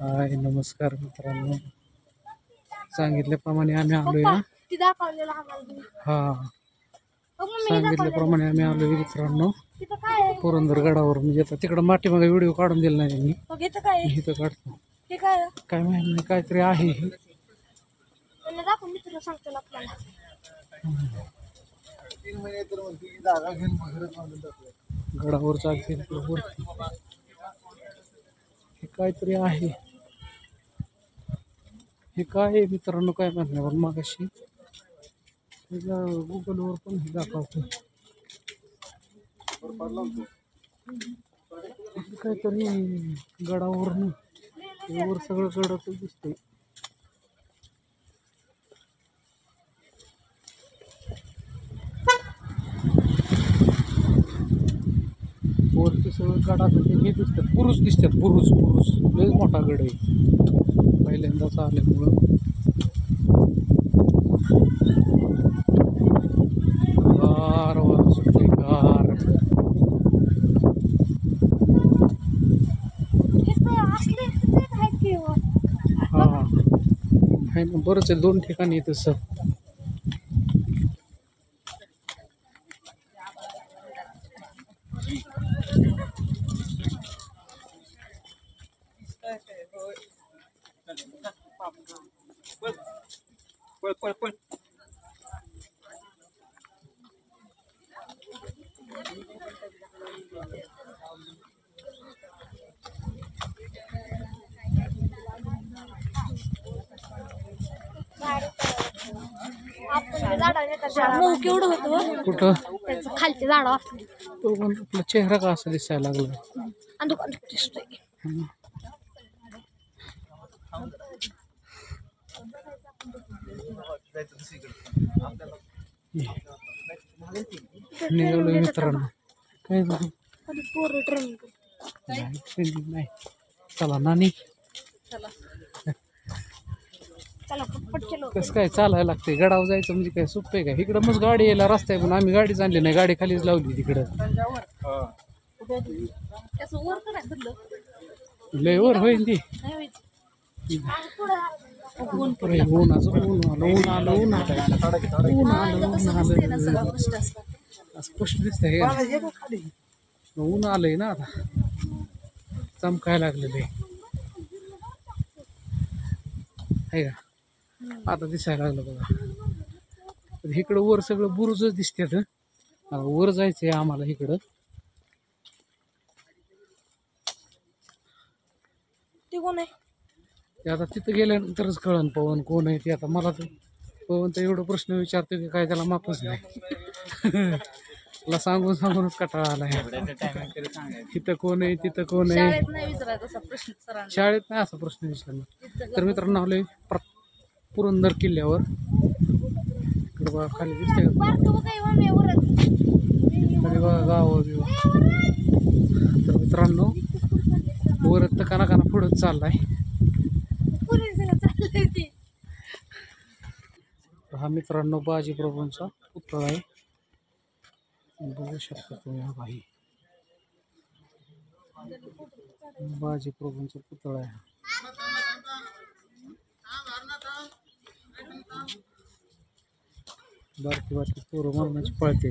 हाय नमस्कार मित्रांनो, सांगितल्याप्रमाणे आम्ही आलोय हा. सांगितल्याप्रमाणे आम्ही आलोय मित्रांनो पुरंदरगडावर. म्हणजे आता तिकडं माठीमागे व्हिडिओ काढून दिला नाही त्यांनी, इथं काढतो. काय माहित नाही, काहीतरी आहे हे. गडावर चालते वरती, हे काहीतरी आहे. हे काय आहे मित्रांनो काय माहित नाही, पण मागाशी गुगलवर पण हे दाखवतो. काहीतरी गडावरून वर सगळं गडाच दिसतंय. वरती सगळं गडाचं हे दिसतात, बुरुज दिसतात. बुरुज लय मोठा गड आहे, पहिल्यांदाच आल्यामुळं. गार वारा सुटतंय, गार. हा आहे ना, बरंच आहे, 2 ठिकाणी आहे तसं. केवढं होतं कुठं खालचे झाड असले तो पण आपला चेहरा का असा दिसायला लागला. आणि दुकान दिसतोय. निघालो मित्रांनो. काय झालं? पोरं ट्रेनिंग नाही, चला नानी. चला पटपट चलो. कसं काय चालायला लागतंय गडावर जायचं म्हणजे काय सोपं आहे का? इकडं मग गाडी यायला रस्ता आहे, पण आम्ही गाडीच आणली नाही, गाडी खालीच लावली तिकडं. लय वर होईल ती. स्पष्ट दिसतंय, ऊन आलंय ना आता, चमकायला लागलेलं आहे का? आता दिसायला लागलं बघा. इकडं वर सगळं बुरुजच दिसतात. वर जायचंय आम्हाला इकडं. ते कोण आहे? ते आता तिथं गेल्यानंतरच कळन पवन कोण आहे ते. आता मला तर पवन तर एवढं प्रश्न विचारतो की काय त्याला मापच नाही. मला सांगूनच कटाळा आला. तिथं कोण आहे, तिथं कोण आहे. शाळेत नाही असा प्रश्न विचारला. तर मित्रांनो आलोय पुरंदर किल्ल्यावर. इकडे बघा खाली दिसतंय खाली बघा गाव. तर मित्रांनो वर तर काना पुढंच चाललाय. हा मित्रांनो बाजीप्रभूंचा पुतळा आहे, बघू शकता तुम्ही. हा बाई बाजीप्रभूंचा पुतळा आहे. बारकी पोरं मरणाची पळते.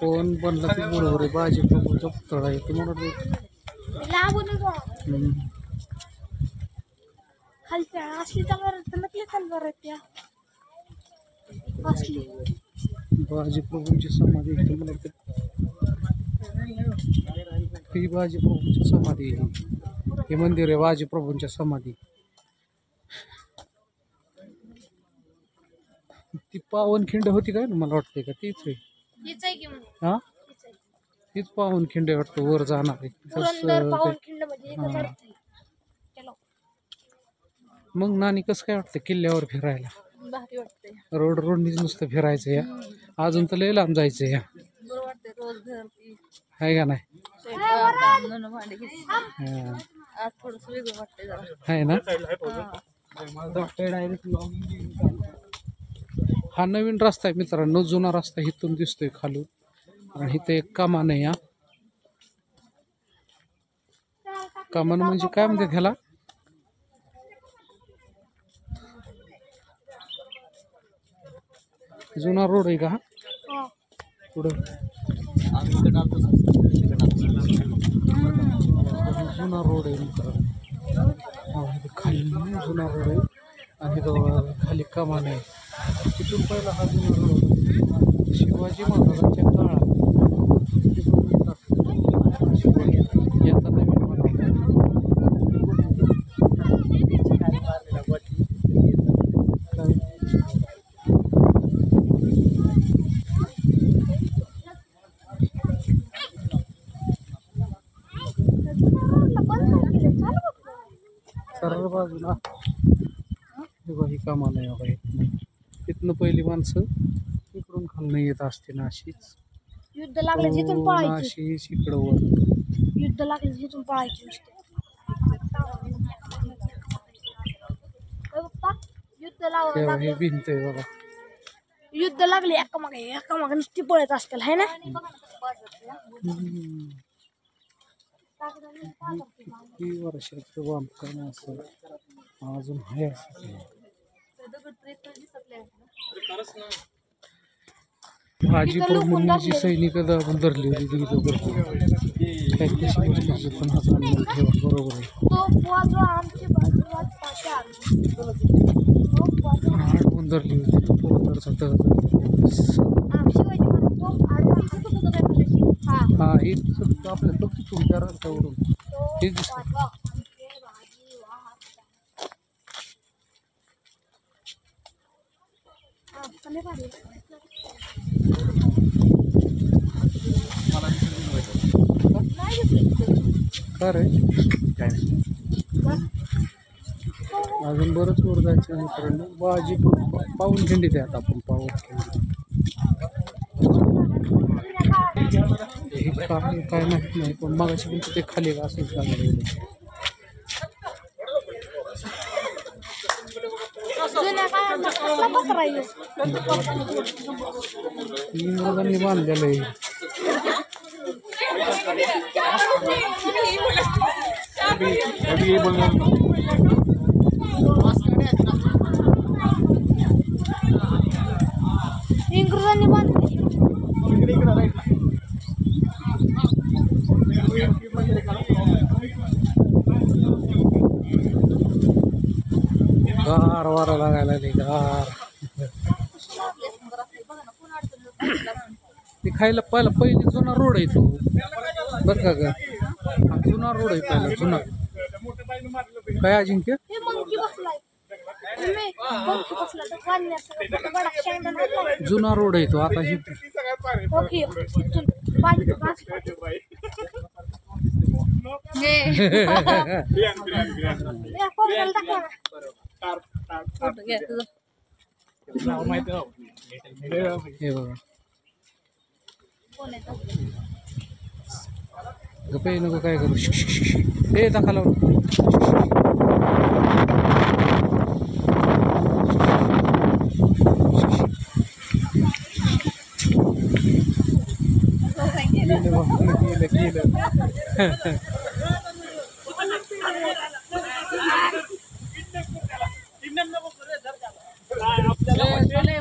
कोण बनला ते बरोबर आहे. बाजीप्रभूंचा पुतळा आहे ते म्हणत खालच्या असली तलवार नकली तलवार आहेत त्या असली. बाजीप्रभूंची समाधी इथे मला ही बाजीप्रभूंची समाधी आहे. हे मंदिर आहे बाजीप्रभूंच्या समाधी. ती पावनखिंड होती काय ना, मला वाटतंय का तीच आहे. हा तीच पावनखिंड वाटतं वर जाणार आहे. मग नानी कसं काय वाटतं किल्ल्यावर फिरायला? भारी वाटतंय. रोडनीच नुसतं फिरायचं या. अजून तर लय लांब जायचं या, आहे का नाही? आहे ना. हा नवीन रस्ता आहे मित्रांनो. जुना रस्ता इथून दिसतोय खालून, आणि इथे एक कमान आहे. कामन म्हणजे काय म्हणतात ह्याला? जुना रोड आहे का हा? हो. पुढं जुना रोड आहे मित्रांनो. हा, इथे खाली जुना रोड आहे आणि तो खाली कमान आहे. तिथून पहिला हा जुना रोड होता. शिवाजी महाराजांच्या काळात तिथून याचा नवीन बनवला. काय? सरळ बाजूला हे बघा, ही कमान आहे बघा. इथनं पहिली माणसं इकडून खालनं येत असते ना अशीच. युद्ध लागले तिथून पळायची. अशीच इकडं वर. युद्ध लागले तिथून पळायची नुसते. पप्पा युद्ध तेव्हा लागले. हे भिंत आहे बघा. युद्ध लागले एका मागे नुसती पळत असतील है ना. किती वर्षाचं बांधकाम असं अजून आहे असं. भाजी पौर्णिमेची सैनिक धरली होती तिथं त्याच्याशी गोष्टीची पण हा चालू ठेवा. बरोबर आहे. आडवून धरली होती पोतरचा तळ. हा हे आपल्या तो तुमच्या रस्त्यावरून हे दिसतं. का रे? अजून बरंच वर जायचं आहे मित्रांनो. भाजी पाऊन खिंडीत आहे आता आपण. पाऊन खिंडी काय माहित नाही पण मगाशी पण ते खाली का असंच लागलं. इंग्रजांनी बांधलेलं आहे. इंग्रजांनी बांधले. गार वारा लागायला लागले गार. ते खायला पहिली जुना रोड आहे तो बरं का ग. जुना रोड आहे पहिला जुना. काय अजिंक्य? जुना रोड आहे तो आता. ही हे बघा. गप्पे नको काय करू. हे दाखा लावून.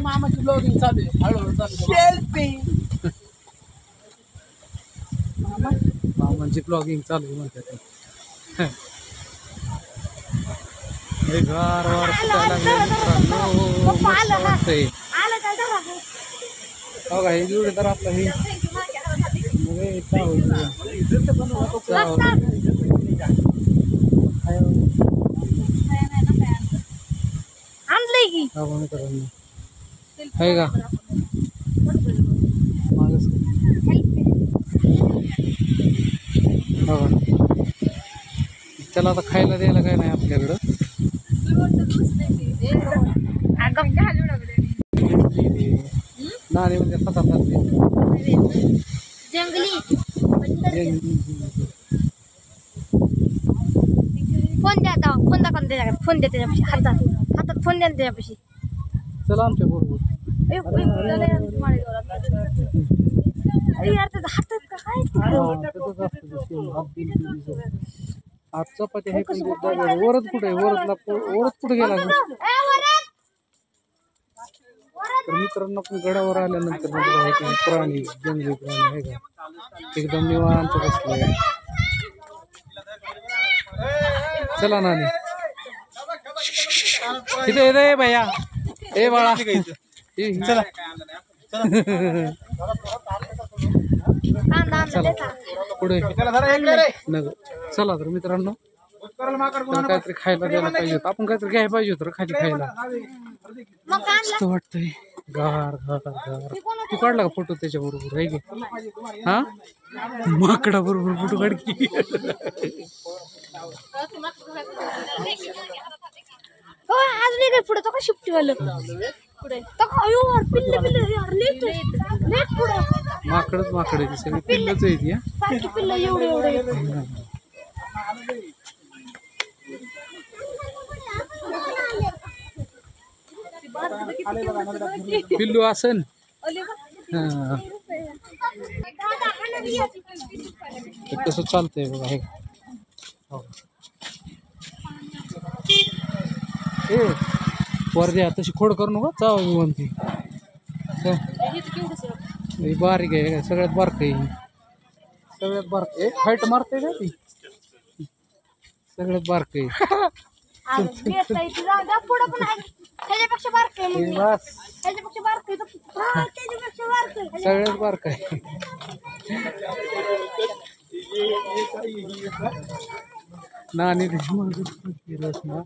मामाची ब्लॉगिंग चालू आहे. हळूहळू चालू. मामांची ब्लॉगिंग चालू आहे म्हणतात. हे गार वार फुटायला लागले. मस्त वाटतंय. हो का हे जोडीदार आपला हे आणलंय की आहे का मागच. त्याला आता खायला द्यायला काय नाही आपल्याकडं. नाणे म्हणजे खातात जंगली फोन द्या आता. फोन दाखवा त्याच्याकडे. फोन द्या त्याच्यापाशी. हातात फोन द्या त्याच्यापाशी. चला आमच्या बरोबर. हातात का काय. आज चपाती आहे पण वरच कुठे आहे वरच कुठे गेला का? तर मित्रांनो आपण गडावर आल्यानंतर बघा इथे प्राणी जंगली प्राणी आहे का एकदम निवांत बसले. चला नानी इथे येते भैया ए बाळा चला चला पुढे नको. चला तर मित्रांनो त्याला काहीतरी खायला द्यायला पाहिजे होतं आपण काहीतरी घ्यायला पाहिजे होतं खाली खायला. मस्त वाटतंय गार गार गार. तू काढला का फोटो त्याच्या बरोबर आहे की हा माकडा बरोबर फोटो काढ की. अजून एक पुढे तो का शिफ्टी वालं पुढे माकडच माकड आहे सगळी पिल्लच आहे ती. पिल्ल एवढे एवढे पिल्लू असन कसं चालतंय बघा हे ए वर्ध्या तशी खोड करू नका चावा मी म्हणते बारीक आहे सगळ्यात बारक आहे सगळ्यात बारक आहे फाईट मारते का ती सगळ्यात बारक आहे. त्याच्यापेक्षा बारक आहे त्याच्यापेक्षा बारक सगळ्यात बारक आहे. नानी रसना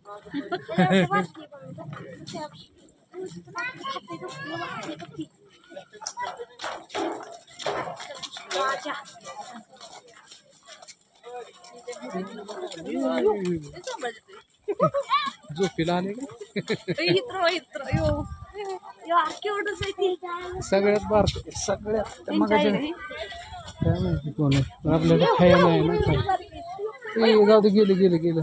झोपीला आले का सगळ्यात बारक सगळ्यात काय माहिती कोण आहे आपल्याला खायला नाही ना काय जाऊ दे गेलं गेलं गेलं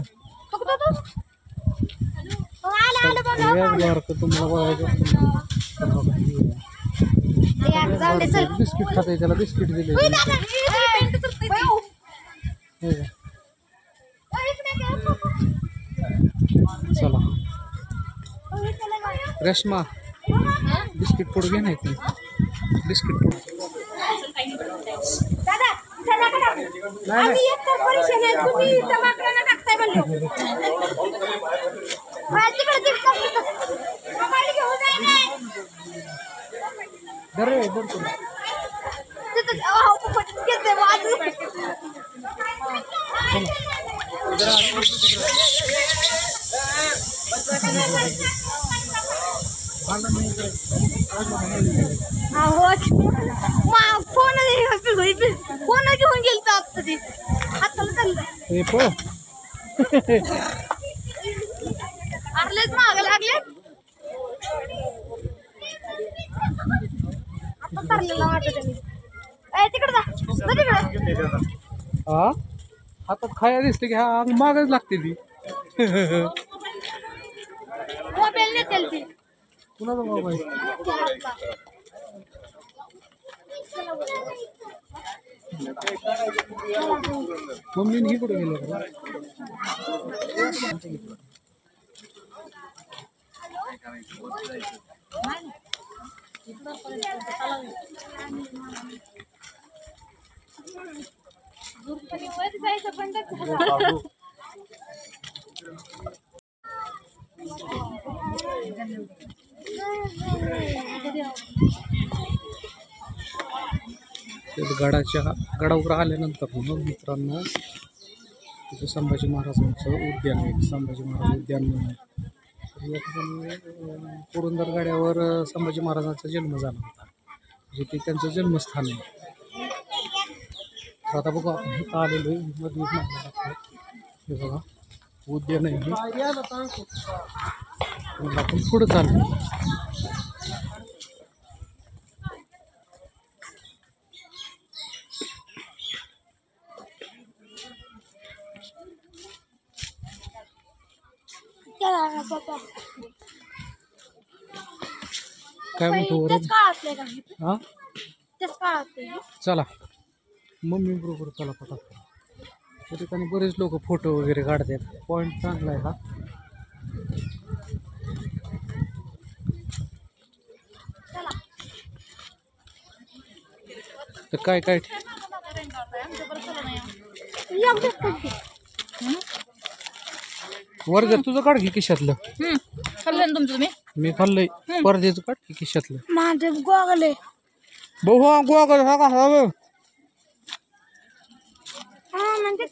सगळ्यात बारक तुम्हाला बघायचं बिस्किट खाते त्याला बिस्किट दिले. चला रेश्मा बिस्किट फोड घे नाही बिस्किट फोड फोन घेऊन गेल आता ते हाताला चाललं आरलेच माग लागले आता तरलेला वाटत तिकडे जा तिकडे हा हातात खाया दिसते की हा मागच लागते ती मोबाईल नेतेल ती कुणाचा मोबाईल मम्मीने ही कुठे गेलं जायचं पण गडावर आल्यानंतर मग मित्रांनो तिथे संभाजी महाराजांचं उद्यान आहे संभाजी महाराज उद्यान म्हणून या ठिकाणी पुरंदर गडावर संभाजी महाराजांचा जन्म झाला होता जिथे त्यांचं जन्मस्थान आहे. आता बघा आपण इथं आलेलो आहे मध्ये हे बघा उद्यान आहे आपण पुढं चाललो. काय म्हणतो हा चला मम्मी बरोबर चला पटापट त्या ठिकाणी बरेच लोक फोटो वगैरे काढतात. पॉईंट चांगला आहे हा. तर काय काय वर्ग तुझं काढ की खिशातलं. खाल्लं ना तुमचं तुम्ही? मी खाल्लंय. परदेचं काढ की खिशातलं. माझे गोगले बहु गोवा कर हा का हा. म्हणजे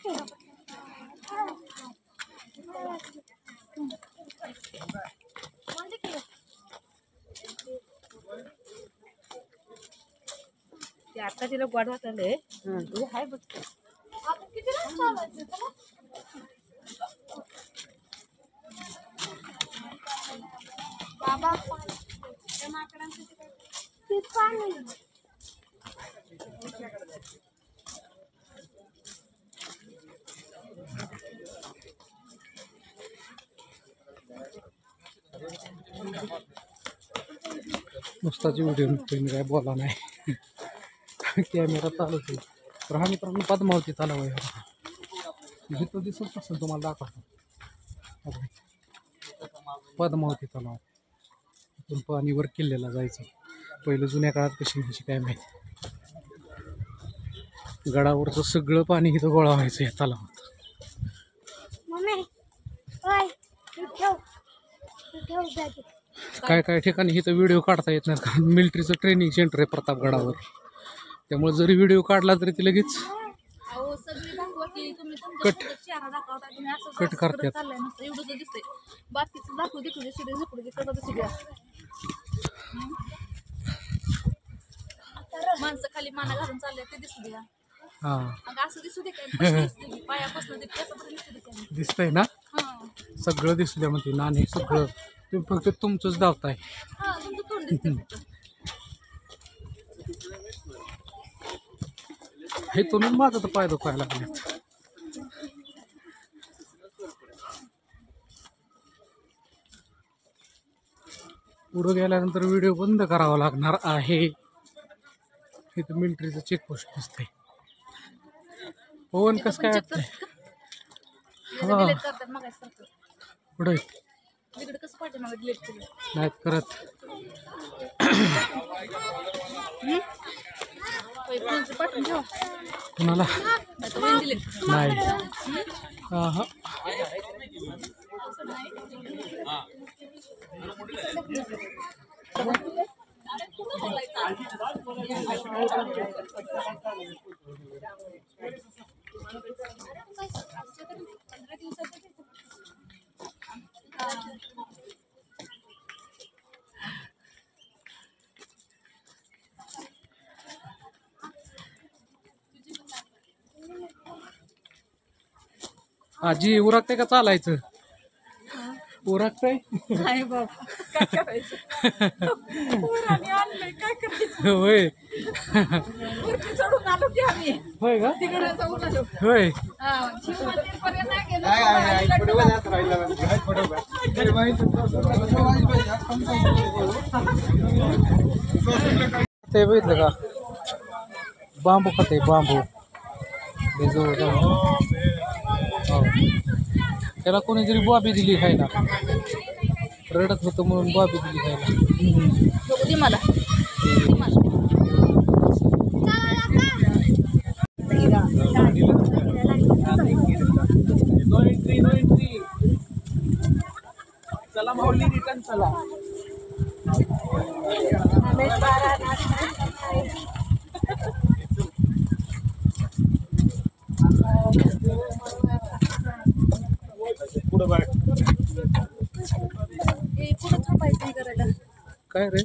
आता तिला गोड वाटले हाय बघ. बाबा नुसताची व्हिडिओ तुम्ही काय बोला नाही. कॅमेरा चालूच आहे. तर हा मित्रांनो पद्मावती तलाव आहे. जिथं दिसत असेल तुम्हाला दाखवतो. पद्मावती तलाव. इथून पाणीवर किल्ल्याला जायचं. पहिलं जुन्या काळात कशी कशी काय माहिती. गडावरचं सगळं पाणी इथं गोळा व्हायचं या तलावात. काय काय ठिकाणी इथं व्हिडिओ काढता येत नाहीत कारण मिलिटरीचं ट्रेनिंग सेंटर आहे प्रतापगडावर. त्यामुळे जरी व्हिडिओ काढला तरी ते लगेच कट करतात. माणसं खाली माना घालून चालले ते दिसू द्या. हा असं दिसू दे काय पायापासून दिसतंय ना सगळं दिसू द्या म्हणते नाणे सगळं. तुम्ही फक्त तुमचंच धावताय. हे तुम्ही माझं तर पाय दुखायला लागलेत. पुढं गेल्यानंतर व्हिडिओ बंद करावा लागणार आहे. इथं मिलिटरीचं चेकपोस्ट दिसतंय. पवन कसं काय वाटतंय? पुढे कसं पाहिजे मला डिलीट केलं नाहीत करत. पाठवून ठेवा कुणाला डिलीट नाही. हा हा आजी उरकते का चालायचं? उरकतंय नाही बाबा काय करायचं काय करायचं होय. वरती चढून आलो की आम्ही होय का? तिकडे जाऊन आलो. होय शिवमंदिरपर्यंत नाही गेलो. ते बघितलं का बांबू खाते बांबू. त्याला कोणीतरी बॉबी दिली खायला. रडत होतं म्हणून बॉबी दिली खायला. दे मला चला माऊली रिटर्न चला. पुढे थांबायचं करायला काय रे